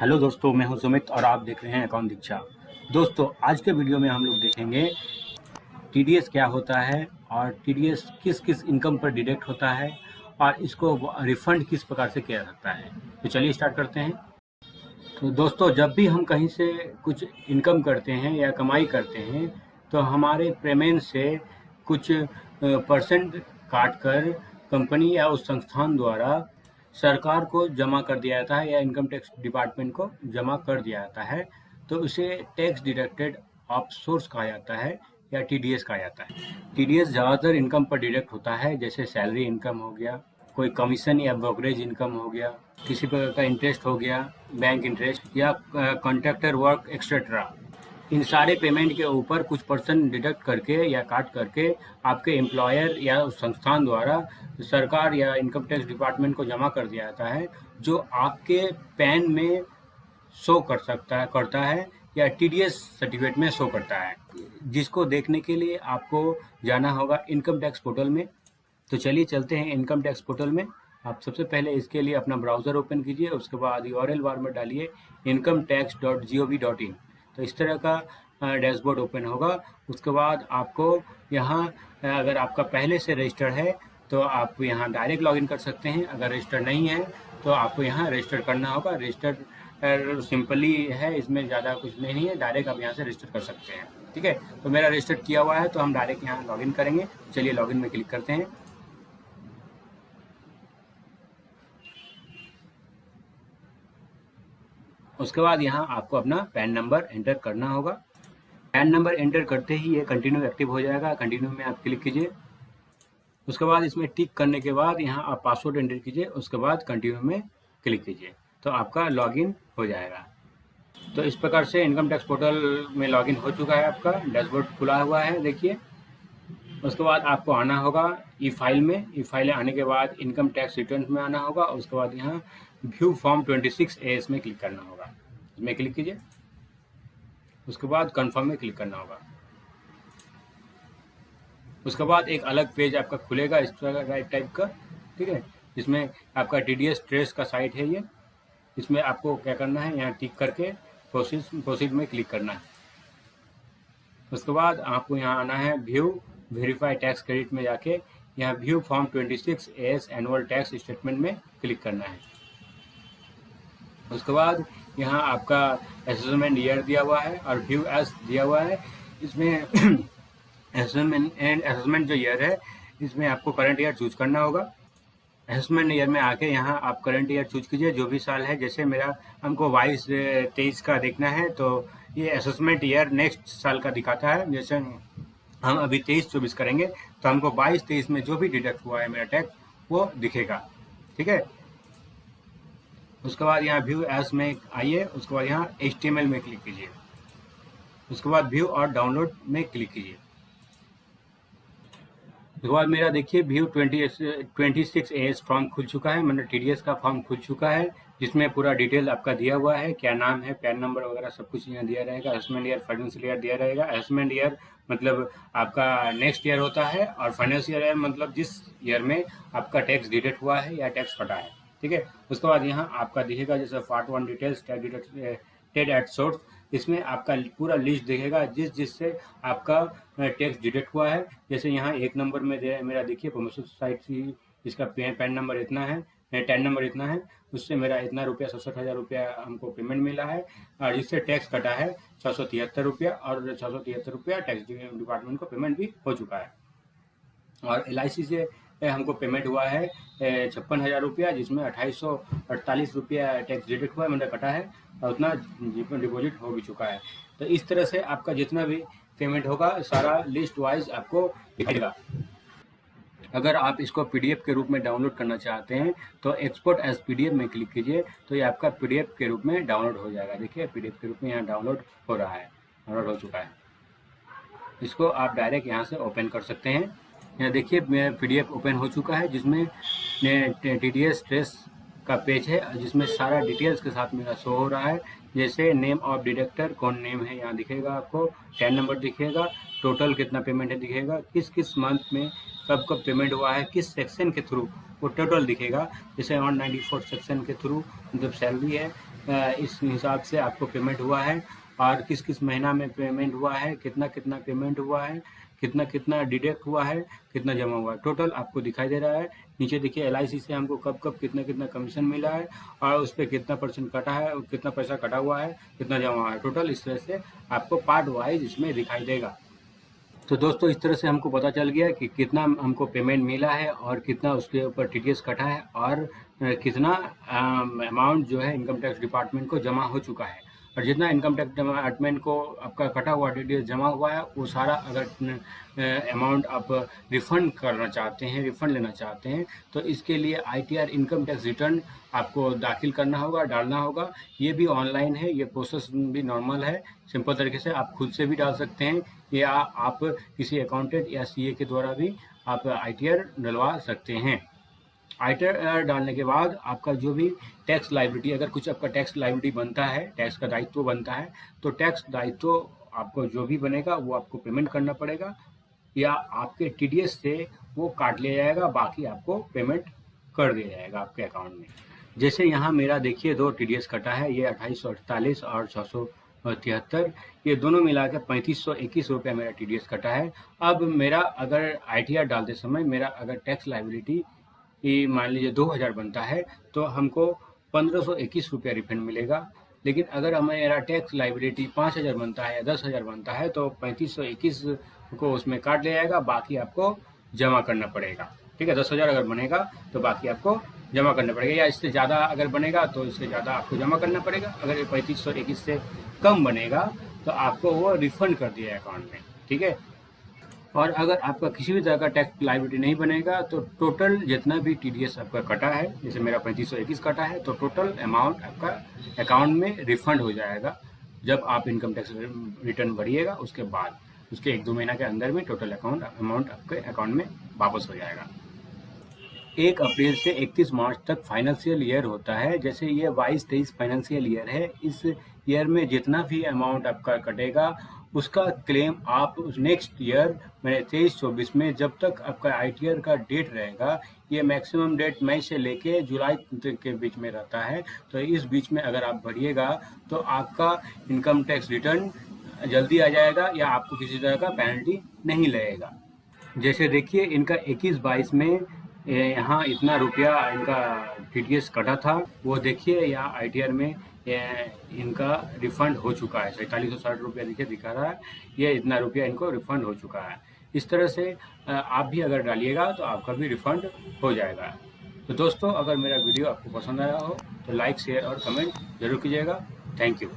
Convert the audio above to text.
Hello दोस्तों, मैं हूं सुमित और आप देख रहे हैं अकाउंट दीक्षा। दोस्तों, आज के वीडियो में हम लोग देखेंगे टीडीएस क्या होता है और टीडीएस किस किस इनकम पर डिडक्ट होता है और इसको रिफंड किस प्रकार से किया जाता है। तो चलिए स्टार्ट करते हैं। तो दोस्तों, जब भी हम कहीं से कुछ इनकम करते हैं या कमाई करते हैं तो हमारे पेमेंट से कुछ परसेंट काट कर कंपनी या उस संस्थान द्वारा सरकार को जमा कर दिया जाता है या इनकम टैक्स डिपार्टमेंट को जमा कर दिया जाता है। तो उसे टैक्स डिडक्टेड ऑफ सोर्स कहा जाता है या टीडीएस कहा जाता है। टीडीएस ज़्यादातर इनकम पर डिडक्ट होता है, जैसे सैलरी इनकम हो गया, कोई कमीशन या ब्रोकरेज इनकम हो गया, किसी प्रकार का इंटरेस्ट हो गया, बैंक इंटरेस्ट या कॉन्ट्रैक्टर वर्क एक्सेट्रा। इन सारे पेमेंट के ऊपर कुछ परसेंट डिडक्ट करके या काट करके आपके एम्प्लॉयर या उस संस्थान द्वारा सरकार या इनकम टैक्स डिपार्टमेंट को जमा कर दिया जाता है, जो आपके पैन में शो करता है या टीडीएस सर्टिफिकेट में शो करता है, जिसको देखने के लिए आपको जाना होगा इनकम टैक्स पोर्टल में। तो चलिए चलते हैं इनकम टैक्स पोर्टल में। आप सबसे पहले इसके लिए अपना ब्राउज़र ओपन कीजिए, उसके बाद यूआरएल बार में डालिए incometax.gov.in। तो इस तरह का डैशबोर्ड ओपन होगा। उसके बाद आपको यहाँ अगर आपका पहले से रजिस्टर्ड है तो आप यहाँ डायरेक्ट लॉगिन कर सकते हैं। अगर रजिस्टर नहीं है तो आपको यहाँ रजिस्टर करना होगा। रजिस्टर सिंपली है, इसमें ज़्यादा कुछ नहीं है, डायरेक्ट आप यहाँ से रजिस्टर कर सकते हैं। ठीक है, तो मेरा रजिस्टर किया हुआ है तो हम डायरेक्ट यहाँ लॉगिन करेंगे। चलिए लॉगिन में क्लिक करते हैं। उसके बाद यहाँ आपको अपना पैन नंबर एंटर करना होगा। पैन नंबर एंटर करते ही ये कंटिन्यू एक्टिव हो जाएगा। कंटिन्यू में आप क्लिक कीजिए। उसके बाद इसमें टिक करने के बाद यहाँ आप पासवर्ड एंटर कीजिए। उसके बाद कंटिन्यू में क्लिक कीजिए तो आपका लॉगिन हो जाएगा। तो इस प्रकार से इनकम टैक्स पोर्टल में लॉगिन हो चुका है। आपका डैशबोर्ड खुला हुआ है, देखिए। उसके बाद आपको आना होगा ई फाइल में। ई फाइल आने के बाद इनकम टैक्स रिटर्न में आना होगा। उसके बाद यहाँ व्यू फॉर्म 26A में क्लिक करना होगा। इसमें क्लिक कीजिए। उसके बाद कंफर्म में क्लिक करना होगा। उसके बाद एक अलग पेज आपका खुलेगा इस तरह राइट टाइप का, ठीक है, जिसमें आपका टीडीएस ट्रेस का साइट है ये। इसमें आपको क्या करना है, यहाँ टिक करके प्रोसीड में क्लिक करना है। उसके बाद आपको यहाँ आना है व्यू वेरीफाई टैक्स क्रेडिट में जाके यहाँ view form 26A annual tax statement में क्लिक करना है। उसके बाद यहाँ आपका असेसमेंट ईयर दिया हुआ है और व्यू एस दिया हुआ है। इसमें असेसमेंट जो ईयर है इसमें आपको करंट ईयर चूज करना होगा। असेसमेंट ईयर में आके यहाँ आप करंट ईयर चूज कीजिए, जो भी साल है। जैसे मेरा हमको 22-23 का देखना है तो ये असेसमेंट ईयर नेक्स्ट साल का दिखाता है। जैसे हम अभी 23-24 करेंगे तो हमको 22-23 में जो भी डिडक्ट हुआ है मेरा टैक्स वो दिखेगा। ठीक है, उसके बाद यहाँ व्यू एज में आइए। उसके बाद यहाँ HTML में क्लिक कीजिए। उसके बाद व्यू और डाउनलोड में क्लिक कीजिए। उसके बाद मेरा देखिए व्यू 26A फॉर्म खुल चुका है, मतलब टीडीएस का फॉर्म खुल चुका है, जिसमें पूरा डिटेल आपका दिया हुआ है, क्या नाम है, पैन नंबर वगैरह सब कुछ यहाँ दिया रहेगा। असेसमेंट ईयर, फाइनेंशियल ईयर दिया रहेगा। असेसमेंट ईयर मतलब आपका नेक्स्ट ईयर होता है और फाइनेंशियल ईयर मतलब जिस ईयर में आपका टैक्स डिडक्ट हुआ है या टैक्स कटा है। ठीक है, उसके बाद यहाँ आपका दिखेगा जैसे part 1 details Ted at source. इसमें आपका पूरा लिस्ट दिखेगा जिससे आपका टैक्स डिडक्ट हुआ है। जैसे यहाँ 1 नंबर में मेरा देखिए प्रमोशन सोसाइटी, इसका पैन नंबर इतना है, टैन नंबर इतना है, उससे मेरा इतना रुपया 67,000 रुपया हमको पेमेंट मिला है और जिससे टैक्स कटा है 673 रुपया और 673 रुपया टैक्स डिपार्टमेंट को पेमेंट भी हो चुका है। और LIC से हमको पेमेंट हुआ है 56,000 रुपया, जिसमें 2848 रुपया टैक्स डिडक्ट हुआ है, मतलब कटा है, और उतना डिपॉजिट हो भी चुका है। तो इस तरह से आपका जितना भी पेमेंट होगा सारा लिस्ट वाइज आपको दिखेगा। अगर आप इसको PDF के रूप में डाउनलोड करना चाहते हैं तो एक्सपोर्ट एज PDF में क्लिक कीजिए तो ये आपका PDF के रूप में डाउनलोड हो जाएगा। देखिए PDF के रूप में यहाँ डाउनलोड हो रहा है, डाउनलोड हो चुका है। इसको आप डायरेक्ट यहाँ से ओपन कर सकते हैं। यहाँ देखिए मेरा PDF ओपन हो चुका है, जिसमें TDS ट्रेस का पेज है, जिसमें सारा डिटेल्स के साथ मेरा शो हो रहा है। जैसे नेम ऑफ डिडक्टर, कौन नेम है यहाँ दिखेगा आपको, टैन नंबर दिखेगा, टोटल कितना पेमेंट है दिखेगा, किस किस मंथ में कब कब पेमेंट हुआ है, किस सेक्शन के थ्रू वो टोटल दिखेगा। जैसे 194 सेक्शन के थ्रू मतलब सैलरी है, इस हिसाब से आपको पेमेंट हुआ है और किस किस महीना में पेमेंट हुआ है, कितना कितना पेमेंट हुआ है, कितना कितना डिडक्ट हुआ है, कितना जमा हुआ है, टोटल आपको दिखाई दे रहा है। नीचे देखिए LIC से हमको कब कब कितना कितना कमीशन मिला है और उस पर कितना % कटा है और कितना पैसा कटा हुआ है, कितना जमा हुआ है, टोटल इस तरह से आपको पार्ट वाइज इसमें दिखाई देगा। तो दोस्तों इस तरह से हमको पता चल गया कि कितना हमको पेमेंट मिला है और कितना उसके ऊपर TDS कटा है और कितना अमाउंट जो है इनकम टैक्स डिपार्टमेंट को जमा हो चुका है। और जितना इनकम टैक्स डिपार्टमेंट को आपका कटा हुआ TDS जमा हुआ है वो सारा अगर अमाउंट आप रिफ़ंड करना चाहते हैं, रिफ़ंड लेना चाहते हैं, तो इसके लिए ITR इनकम टैक्स रिटर्न आपको दाखिल करना होगा, डालना होगा। ये भी ऑनलाइन है, ये प्रोसेस भी नॉर्मल है, सिंपल तरीके से आप खुद से भी डाल सकते हैं या आप किसी अकाउंटेंट या CA के द्वारा भी आप ITR डलवा सकते हैं। ITR डालने के बाद आपका जो भी टैक्स लायबिलिटी, अगर कुछ आपका टैक्स लायबिलिटी बनता है, टैक्स का दायित्व बनता है, तो टैक्स दायित्व आपको जो भी बनेगा वो आपको पेमेंट करना पड़ेगा या आपके TDS से वो काट लिया जाएगा, बाकी आपको पेमेंट कर दिया जाएगा आपके अकाउंट में। जैसे यहाँ मेरा देखिए 2 TDS कटा है, ये 2848 और 673, ये दोनों मिला के 3521 रुपया मेरा TDS कटा है। अब मेरा अगर ITR डालते समय मेरा अगर टैक्स लायबिलिटी मान लीजिए 2000 बनता है तो हमको 1521 रुपया रिफंड मिलेगा। लेकिन अगर मेरा टैक्स लायबिलिटी 5000 बनता है या 10,000 बनता है तो 3521 को उसमें काट लिया जाएगा, बाकी आपको जमा करना पड़ेगा। ठीक है, 10,000 अगर बनेगा तो बाकी आपको जमा करना पड़ेगा, या इससे ज़्यादा अगर बनेगा तो इससे ज़्यादा आपको जमा करना पड़ेगा। अगर 3521 से कम बनेगा तो आपको वो रिफ़ंड कर दिया अकाउंट में। ठीक है, और अगर आपका किसी भी तरह का टैक्स लायबिलिटी नहीं बनेगा तो टोटल जितना भी TDS आपका कटा है, जैसे मेरा 3521 कटा है, तो टोटल अमाउंट आपका अकाउंट में रिफ़ंड हो जाएगा जब आप इनकम टैक्स रिटर्न भरिएगा। उसके बाद उसके 1-2 महीना के अंदर में टोटल अमाउंट आपके अकाउंट में वापस हो जाएगा। 1 अप्रैल से 31 मार्च तक फाइनेंशियल ईयर होता है। जैसे ये 22-23 फाइनेंशियल ईयर है, इस ईयर में जितना भी अमाउंट आपका कटेगा उसका क्लेम आप उस नेक्स्ट ईयर मैंने 23-24 में, जब तक आपका ITR का डेट रहेगा, ये मैक्सिमम डेट मई से लेके जुलाई तक के बीच में रहता है, तो इस बीच में अगर आप भरिएगा तो आपका इनकम टैक्स रिटर्न जल्दी आ जाएगा या आपको किसी तरह का पेनल्टी नहीं लगेगा। जैसे देखिए इनका 21-22 में यहाँ इतना रुपया इनका TDS कटा था, वो देखिए यहाँ ITR में इनका रिफ़ंड हो चुका है। 4760 रुपया देखिए दिखा रहा है, ये इतना रुपया इनको रिफ़ंड हो चुका है। इस तरह से आप भी अगर डालिएगा तो आपका भी रिफ़ंड हो जाएगा। तो दोस्तों अगर मेरा वीडियो आपको पसंद आया हो तो लाइक, शेयर और कमेंट ज़रूर कीजिएगा। Thank you.